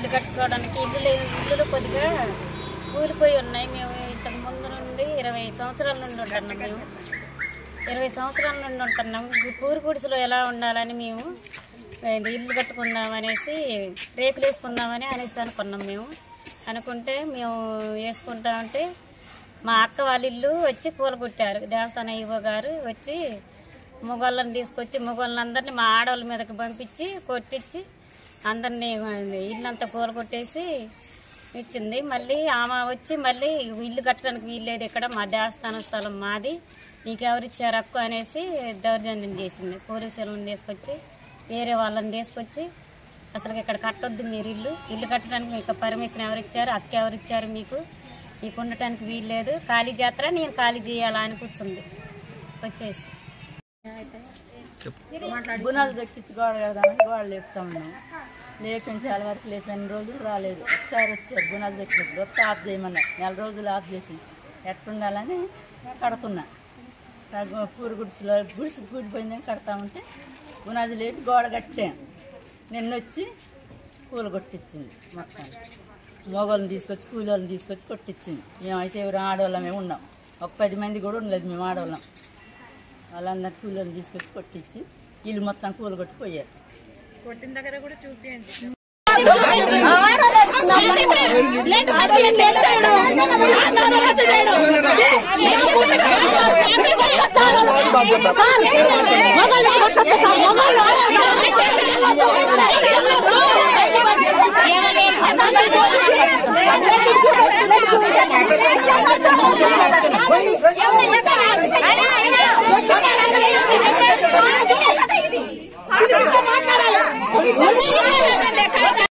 ఇల్లు కట్టుకోవడానికి ఇల్లులు కొద్దిగా కూలిపోయి ఉన్నాయి. మేము ఇంతకు ముందు నుండి 20 సంవత్సరాల నుండి ఉంటున్నాం. మేము 20 సంవత్సరాల నుండి ఉంటున్నాం. పూరి గుడిసెలో ఎలా ఉండాలని మేము ఇల్లు కట్టుకుందామనేసి రేకులు వేసుకుందామని అనేసి అనుకున్నాం. మేము అనుకుంటే మేము వేసుకుంటామంటే మా అక్క వాళ్ళ ఇల్లు వచ్చి కూలగొట్టారు. దేవస్థానం ఈవో గారు వచ్చి మొగోళ్ళని తీసుకొచ్చి మొగోళ్ళందరినీ మా ఆడవాళ్ళ మీదకి పంపించి కొట్టించి అందరినీ ఇల్లంతా కూలగొట్టేసి ఇచ్చింది. మళ్ళీ ఆమె వచ్చి మళ్ళీ ఇల్లు కట్టడానికి వీల్లేదు, ఇక్కడ మా దేవస్థానం స్థలం మాది, నీకెవరిచ్చారు హక్కు అనేసి దౌర్జన్యం చేసింది. పోలీసులను తీసుకొచ్చి వేరే వాళ్ళని తీసుకొచ్చి అసలు ఇక్కడ కట్టొద్దు మీరు ఇల్లు కట్టడానికి మీకు పర్మిషన్ ఎవరిచ్చారు, హక్కు ఎవరిచ్చారు, మీకు ఉండటానికి వీల్లేదు, ఖాళీ చేస్తారా నేను ఖాళీ చేయాలా అని కూర్చుంది. వచ్చేసి గుణాలు దక్కించి గోడ కడదామని గోడ లేపుతా ఉన్నాం. లేపించాలి వరకు లేపని రోజులు రాలేదు. ఒకసారి వచ్చారు గుణాలు దక్కినప్పుడు వస్తే ఆఫ్ చేయమన్నారు. 4 రోజులు ఆఫ్ చేసి ఎట్లుండాలని కడుతున్నా. పూరి గుడిసెలో గుడిసి కూడిపోయిందని కడతా ఉంటే గుణాలు లేపి గోడ కట్టాం. నిన్నొచ్చి కూల కొట్టించింది. మొత్తం మొగోళ్ళని తీసుకొచ్చి కూలోళ్ళని తీసుకొచ్చి కొట్టించింది. మేమైతే ఎవరు ఆడవాళ్ళమే ఉన్నాం. ఒక 10 మంది కూడా ఉండలేదు మేము ఆడవాళ్ళం. వాళ్ళందరూ కూలోళ్ళని తీసుకొచ్చి కొట్టించి ఇల్లు మొత్తం కూల కొట్టిపోయారు. కొట్టిన దగ్గర కూడా చూపించండి.